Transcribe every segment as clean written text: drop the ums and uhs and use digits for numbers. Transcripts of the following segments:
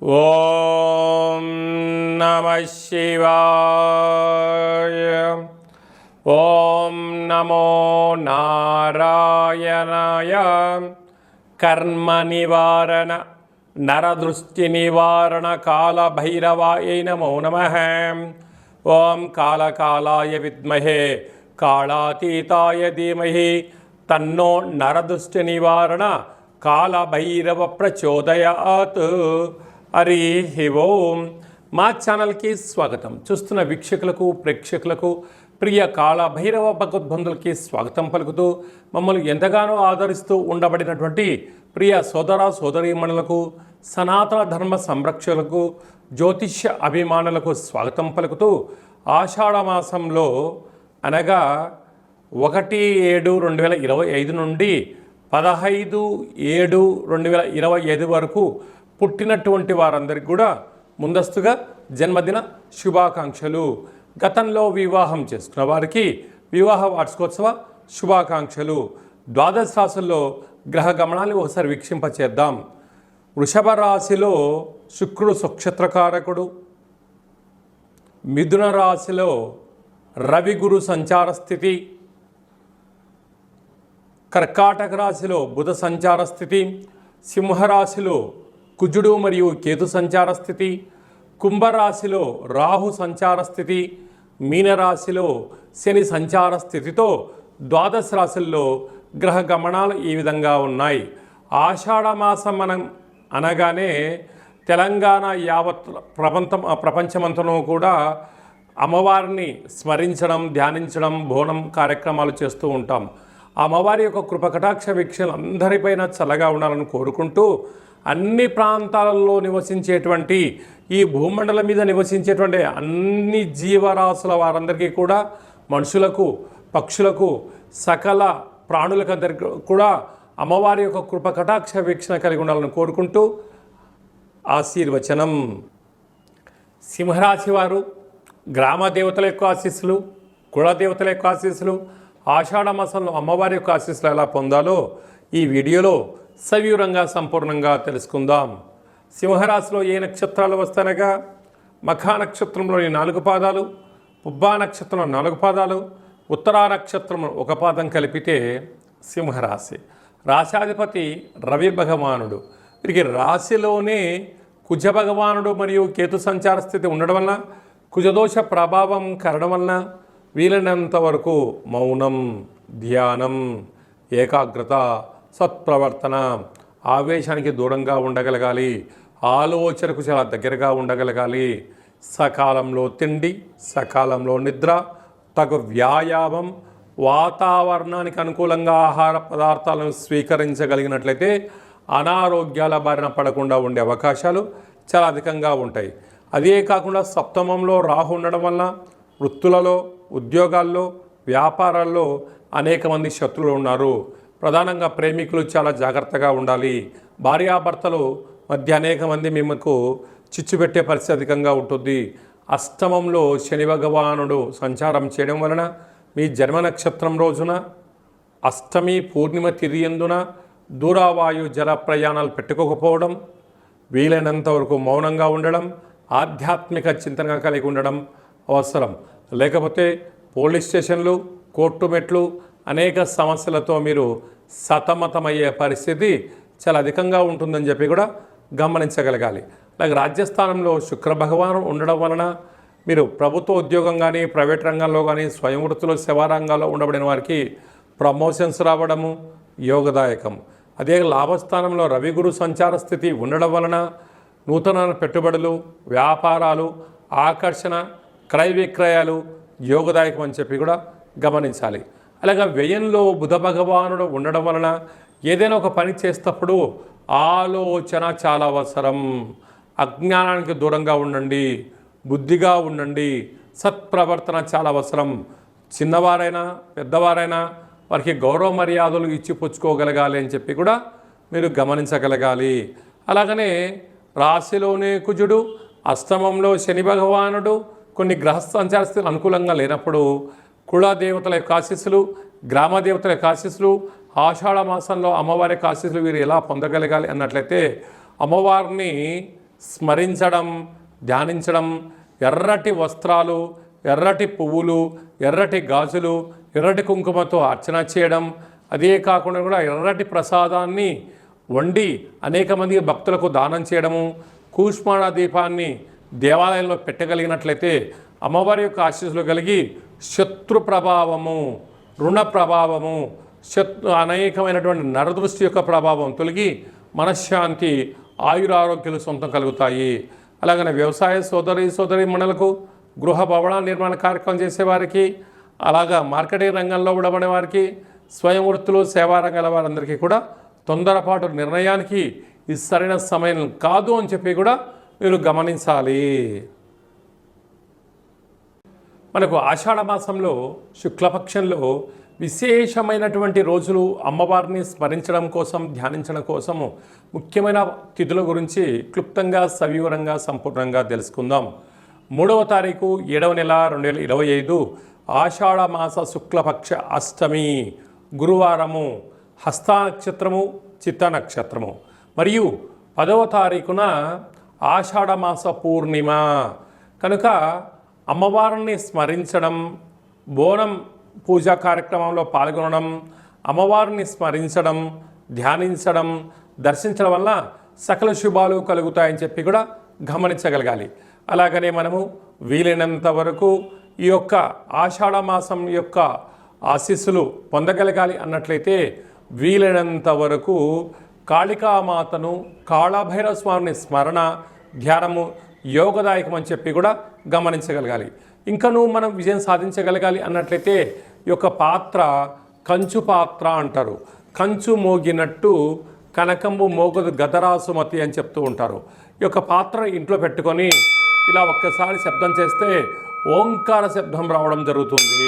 ఓం నమః శివాయ. ఓం నమో నారాయణాయ. కర్మ నివారణ నరదృష్టి నివారణ కాళభైరవాయ నమో నమః. ఓం కాళకాలాయ విద్మహే కాళాతీతాయ ధీమహి తన్నో నరదృష్టి నివారణ కాళభైరవ ప్రచోదయాత్. హరి ఓం. మా ఛానల్కి స్వాగతం. చూస్తున్న వీక్షకులకు ప్రేక్షకులకు ప్రియ కాళభైరవ భగవద్బంధులకి స్వాగతం పలుకుతూ మమ్మల్ని ఎంతగానో ఆదరిస్తూ ఉండబడినటువంటి ప్రియ సోదర సోదరీమణులకు సనాతన ధర్మ సంరక్షకులకు జ్యోతిష్య అభిమానులకు స్వాగతం పలుకుతూ ఆషాఢమాసంలో అనగా 1/7/2025 నుండి 15/7/2025 వరకు పుట్టినటువంటి వారందరికీ కూడా ముందస్తుగా జన్మదిన శుభాకాంక్షలు. గతంలో వివాహం చేసుకున్న వారికి వివాహ వార్షికోత్సవ శుభాకాంక్షలు. ద్వాదశ రాశుల్లో గ్రహ గమనాన్ని ఒకసారి వీక్షింపచేద్దాం. వృషభ రాశిలో శుక్రుడు నక్షత్రకారకుడు. మిథున రాశిలో రవి గురు సంచార స్థితి. కర్కాటక రాశిలో బుధ సంచార స్థితి. సింహరాశిలో కుజుడు మరియు కేతు సంచార స్థితి. కుంభరాశిలో రాహు సంచార స్థితి. మీనరాశిలో శని సంచార స్థితితో ద్వాదశ రాశుల్లో గ్రహ గమనాలు ఈ విధంగా ఉన్నాయి. ఆషాఢమాసం మనం అనగానే తెలంగాణ యావత్ ప్రపంచమంతను కూడా అమ్మవారిని స్మరించడం, ధ్యానించడం, బోనం కార్యక్రమాలు చేస్తూ ఉంటాం. అమ్మవారి యొక్క కృపకటాక్ష వీక్షలు అందరిపైన చల్లగా ఉండాలని కోరుకుంటూ అన్ని ప్రాంతాలలో నివసించేటువంటి ఈ భూమండలం మీద నివసించేటువంటి అన్ని జీవరాశుల వారందరికీ కూడా, మనుషులకు, పక్షులకు, సకల ప్రాణులకందరికీ కూడా అమ్మవారి యొక్క కృపకటాక్ష వీక్షణ కలిగి ఉండాలని కోరుకుంటూ ఆశీర్వచనం. సింహరాశి వారు గ్రామ దేవతల యొక్క ఆశీస్సులు, కులదేవతల యొక్క ఆశీస్సులు, ఆషాఢమాసంలో అమ్మవారి యొక్క ఆశీస్సులు ఎలా పొందాలో ఈ వీడియోలో సవివరంగా సంపూర్ణంగా తెలుసుకుందాం. సింహరాశిలో ఏ నక్షత్రాలు వస్తానగా మఖా నక్షత్రంలోని 4 పాదాలు, పుబ్బా నక్షత్రంలో 4 పాదాలు, ఉత్తరా నక్షత్రంలో 1 పాదం కలిపితే సింహరాశి. రాశాధిపతి రవి భగవానుడు. వీరికి రాశిలోనే కుజ భగవానుడు మరియు కేతు సంచార స్థితి ఉండడం వలన, కుజదోష ప్రభావం కరడం వలన వీలైనంత వరకు మౌనం, ధ్యానం, ఏకాగ్రత, సత్ప్రవర్తన, ఆవేశానికి దూరంగా ఉండగలగాలి. ఆలోచనకు చాలా దగ్గరగా ఉండగలగాలి. సకాలంలో తిండి, సకాలంలో నిద్ర, తగు వ్యాయామం, వాతావరణానికి అనుకూలంగా ఆహార పదార్థాలను స్వీకరించగలిగినట్లయితే అనారోగ్యాల బారిన పడకుండా ఉండే అవకాశాలు చాలా అధికంగా ఉంటాయి. అదే కాకుండా సప్తమంలో రాహు ఉండడం వలన వృత్తులలో, ఉద్యోగాల్లో, వ్యాపారాల్లో అనేక మంది శత్రువులు ఉన్నారు. ప్రధానంగా ప్రేమికులు చాలా జాగ్రత్తగా ఉండాలి. భార్యాభర్తలు మధ్య అనేక మంది మీకు చిచ్చు పెట్టే పరిస్థితి అధికంగా ఉంటుంది. అష్టమంలో శని భగవానుడు సంచారం చేయడం వలన మీ జన్మ నక్షత్రం రోజున అష్టమి పూర్ణిమ తిథియందున దూరావాయు జల ప్రయాణాలు పెట్టుకోకపోవడం, వీలైనంత వరకు మౌనంగా ఉండడం, ఆధ్యాత్మిక చింతనగా కలిగి ఉండడం అవసరం. లేకపోతే పోలీస్ స్టేషన్లు, కోర్టు మెట్లు, అనేక సమస్యలతో మీరు సతమతమయ్యే పరిస్థితి చాలా అధికంగా ఉంటుందని చెప్పి కూడా గమనించగలగాలి. అలాగే రాజ్యస్థానంలో శుక్ర భగవాను ఉండడం వలన మీరు ప్రభుత్వ ఉద్యోగం కానీ, ప్రైవేట్ రంగంలో కానీ, స్వయం వృత్తులు, సేవా రంగాల్లో ఉండబడిన వారికి ప్రమోషన్స్ రావడము యోగదాయకం. అదే లాభస్థానంలో రవి గురు సంచార స్థితి ఉండడం వలన నూతన పెట్టుబడులు, వ్యాపారాలు, ఆకర్షణ, క్రయ విక్రయాలు యోగదాయకం అని చెప్పి కూడా గమనించాలి. అలాగే వ్యయంలో బుధ భగవానుడు ఉండడం వలన ఏదైనా ఒక పని చేసేటప్పుడు ఆలోచన చాలా అవసరం. అజ్ఞానానికి దూరంగా ఉండండి, బుద్ధిగా ఉండండి, సత్ప్రవర్తన చాలా అవసరం. చిన్నవారైనా పెద్దవారైనా వారికి గౌరవ మర్యాదలు ఇచ్చిపుచ్చుకోగలగాలి అని చెప్పి కూడా మీరు గమనించగలగాలి. అలాగనే రాశిలోనే కుజుడు, అష్టమంలో శని భగవానుడు, కొన్ని గ్రహ సంచార స్థితులు అనుకూలంగా లేనప్పుడు కులదేవతల యొక్క ఆశీస్సులు, గ్రామ దేవతల యొక్క ఆశీస్సులు, ఆషాఢ మాసంలో అమ్మవారి యొక్క ఆశీస్సులు వీరు ఎలా పొందగలగాలి అన్నట్లయితే అమ్మవారిని స్మరించడం, ధ్యానించడం, ఎర్రటి వస్త్రాలు, ఎర్రటి పువ్వులు, ఎర్రటి గాజులు, ఎర్రటి కుంకుమతో అర్చన చేయడం, అదే కాకుండా కూడా ఎర్రటి ప్రసాదాన్ని వండి అనేక మంది భక్తులకు దానం చేయడము, కూష్మాణ దీపాన్ని దేవాలయంలో పెట్టగలిగినట్లయితే అమ్మవారి యొక్క ఆశీస్సులు కలిగి శత్రు ప్రభావము, రుణ ప్రభావము, అనేకమైనటువంటి నరదృష్టి యొక్క ప్రభావం తొలగి మనశ్శాంతి, ఆయురారోగ్యాలు సొంతం కలుగుతాయి. అలాగనే వ్యవసాయ సోదరి మణులకు, గృహ భవన నిర్మాణ కార్యక్రమం చేసేవారికి, అలాగా మార్కెటింగ్ రంగంలో ఉండబడే వారికి, స్వయం వృత్తులు, సేవా రంగాల వారందరికీ కూడా తొందరపాటు నిర్ణయానికి ఇది సరైన సమయం కాదు అని చెప్పి కూడా మీరు గమనించాలి. మనకు ఆషాఢ మాసంలో శుక్లపక్షంలో విశేషమైనటువంటి రోజులు అమ్మవారిని స్మరించడం కోసం, ధ్యానించడం కోసము ముఖ్యమైన తిథుల గురించి క్లుప్తంగా, సవివరంగా, సంపూర్ణంగా తెలుసుకుందాం. 3వ తారీఖు 7వ నెల 2025 ఆషాఢ మాస శుక్లపక్ష అష్టమి గురువారము, హస్త నక్షత్రము, చిత్త నక్షత్రము. మరియు 10వ తారీఖున ఆషాఢ మాస పూర్ణిమ కనుక అమ్మవారిని స్మరించడం, బోనం పూజా కార్యక్రమంలో పాల్గొనడం, అమ్మవారిని స్మరించడం, ధ్యానించడం, దర్శించడం వల్ల సకల శుభాలు కలుగుతాయని చెప్పి కూడా గమనించగలగాలి. అలాగనే మనము వీలైనంత వరకు ఈ యొక్క ఆషాఢ మాసం యొక్క ఆశీస్సులు పొందగలగాలి అన్నట్లయితే వీలైనంత వరకు కాళికామాతను, కాళభైరవ స్వామిని స్మరణ, ధ్యానము యోగదాయకం అని చెప్పి కూడా గమనించగలగాలి. ఇంకనూ మనం విజయం సాధించగలగాలి అన్నట్లయితే ఈ యొక్క పాత్ర కంచు పాత్ర అంటారు. కంచు మోగినట్టు కనకంబు మోగదు గదరాసుమతి అని చెప్తూ ఉంటారు. ఈ యొక్క పాత్ర ఇంట్లో పెట్టుకొని ఇలా ఒక్కసారి శబ్దం చేస్తే ఓంకార శబ్దం రావడం జరుగుతుంది.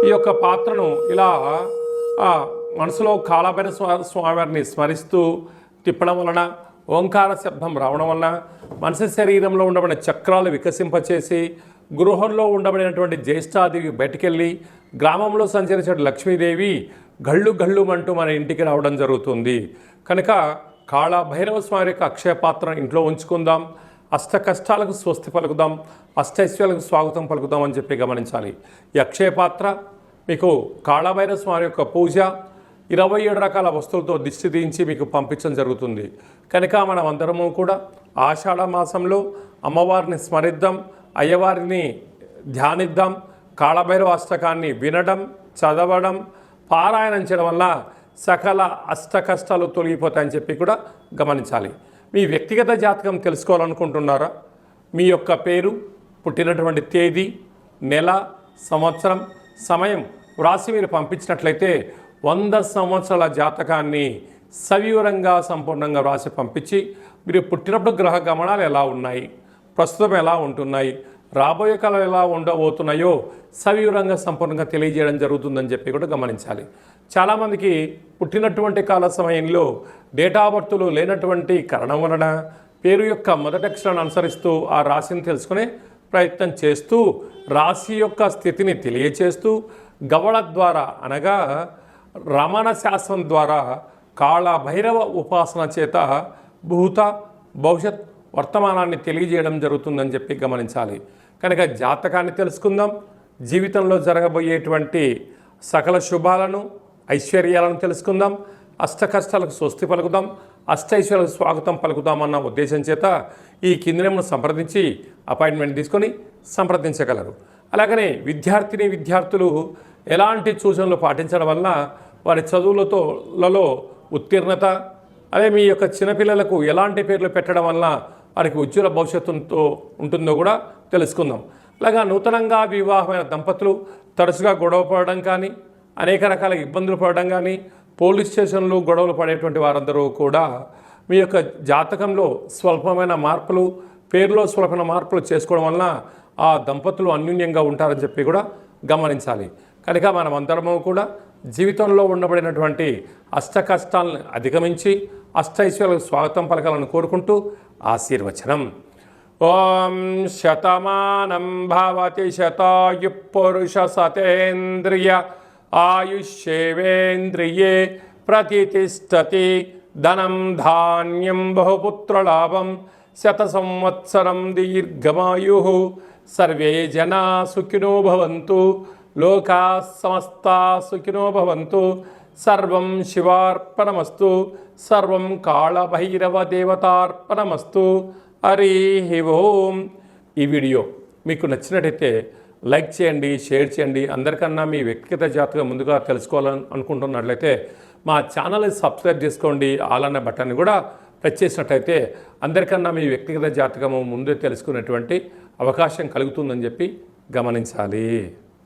ఈ యొక్క పాత్రను ఇలా మనసులో కాళభైరవ స్వామివారిని స్మరిస్తూ తిప్పడం వలన, ఓంకార శబ్దం రావడం వలన మనిషి శరీరంలో ఉండబడిన చక్రాలు వికసింపచేసి గృహంలో ఉండబడినటువంటి జ్యేష్ఠాదేవి బయటికెళ్ళి గ్రామంలో సంచరించే లక్ష్మీదేవి గళ్ళు గళ్ళుమంటూ మన ఇంటికి రావడం జరుగుతుంది. కనుక కాళభైరవ స్వామి యొక్క అక్షయ పాత్రను ఇంట్లో ఉంచుకుందాం. అష్ట కష్టాలకు స్వస్తి పలుకుదాం, అష్టైశ్వర్యాలకు స్వాగతం పలుకుదాం అని చెప్పి గమనించాలి. ఈ అక్షయ పాత్ర మీకు కాళభైరవ స్వామి యొక్క పూజ 27 రకాల వస్తువులతో దిష్టి తీయించి మీకు పంపించడం జరుగుతుంది. కనుక మనం అందరము కూడా ఆషాఢ మాసంలో అమ్మవారిని స్మరిద్దాం, అయ్యవారిని ధ్యానిద్దాం, కాళభైరవ అష్టకాన్ని వినడం, చదవడం, పారాయణం చేయడం వల్ల సకల అష్ట కష్టాలు తొలగిపోతాయని చెప్పి కూడా గమనించాలి. మీ వ్యక్తిగత జాతకం తెలుసుకోవాలనుకుంటున్నారా? మీ యొక్క పేరు, పుట్టినటువంటి తేదీ, నెల, సంవత్సరం, సమయం వ్రాసి మీరు పంపించినట్లయితే 100 సంవత్సరాల జాతకాన్ని సవివరంగా, సంపూర్ణంగా వ్రాసి పంపించి మీరు పుట్టినప్పుడు గ్రహ గమనాలు ఎలా ఉన్నాయి, ప్రస్తుతం ఎలా ఉంటున్నాయి, రాబోయే కాలం ఎలా ఉండబోతున్నాయో సవివరంగా, సంపూర్ణంగా తెలియజేయడం జరుగుతుందని చెప్పి కూడా గమనించాలి. చాలామందికి పుట్టినటువంటి కాల సమయంలో డేటా ఆఫ్ బర్త్లు లేనటువంటి కారణం వలన పేరు యొక్క మొదటి అక్షరాన్ని అనుసరిస్తూ ఆ రాశిని తెలుసుకునే ప్రయత్నం చేస్తూ రాశి యొక్క స్థితిని తెలియచేస్తూ గవళ ద్వారా అనగా రమణ శాస్త్రం ద్వారా కాళభైరవ ఉపాసన చేత భూత, భవిష్యత్, వర్తమానాన్ని తెలియజేయడం జరుగుతుందని చెప్పి గమనించాలి. కనుక జాతకాన్ని తెలుసుకుందాం. జీవితంలో జరగబోయేటువంటి సకల శుభాలను, ఐశ్వర్యాలను తెలుసుకుందాం. అష్ట కష్టాలకు స్వస్తి పలుకుదాం, అష్టైశ్వర్యాలకు స్వాగతం పలుకుదామన్న ఉద్దేశం చేత ఈ కింది నెంబర్ను సంప్రదించి అపాయింట్మెంట్ తీసుకొని సంప్రదించగలరు. అలాగనే విద్యార్థులు ఎలాంటి సూచనలు పాటించడం వల్ల వారి చదువులలో ఉత్తీర్ణత, అదే మీ యొక్క చిన్నపిల్లలకు ఎలాంటి పేర్లు పెట్టడం వల్ల వారికి ఉజ్వల భవిష్యత్తుతో ఉంటుందో కూడా తెలుసుకుందాం. అలాగా నూతనంగా వివాహమైన దంపతులు తరచుగా గొడవ పడడం కానీ, అనేక రకాల ఇబ్బందులు పడడం కానీ, పోలీస్ స్టేషన్లు గొడవలు పడేటువంటి వారందరూ కూడా మీ యొక్క జాతకంలో స్వల్పమైన మార్పులు, పేరులో స్వల్పమైన మార్పులు చేసుకోవడం వలన ఆ దంపతులు అన్యోన్యంగా ఉంటారని చెప్పి కూడా గమనించాలి. కనుక మనమందరము కూడా జీవితంలో ఉండబడినటువంటి అష్ట కష్టాలను అధిగమించి అష్టైశ్వర్యాలకు స్వాగతం పలకాలని కోరుకుంటూ ఆశీర్వచనం. ఓం శతమానం భవతి శతాయు పురుష సతేంద్రియ ఆయుష్యేవేంద్రియే ప్రతిష్టతి. ధనం ధాన్యం బహుపుత్రలాభం శత సంవత్సరం దీర్ఘమాయు. సర్వే జనా సుఖినో భవంతు. లోకా సమస్తా సుఖినో భవంతు. సర్వం శివార్పణమస్తు. సర్వం కాళభైరవ దేవతార్పణమస్తు. హరి ఓం. ఈ వీడియో మీకు నచ్చినట్టయితే లైక్ చేయండి, షేర్ చేయండి. అందరికన్నా మీ వ్యక్తిగత జాతకం ముందుగా తెలుసుకోవాలని అనుకుంటున్నట్లయితే మా ఛానల్ని సబ్స్క్రైబ్ చేసుకోండి. ఆల్ అనే బటన్ని కూడా ప్రెస్ చేసినట్టయితే అందరికన్నా మీ వ్యక్తిగత జాతకము ముందే తెలుసుకునేటువంటి అవకాశం కలుగుతుందని చెప్పి గమనించాలి.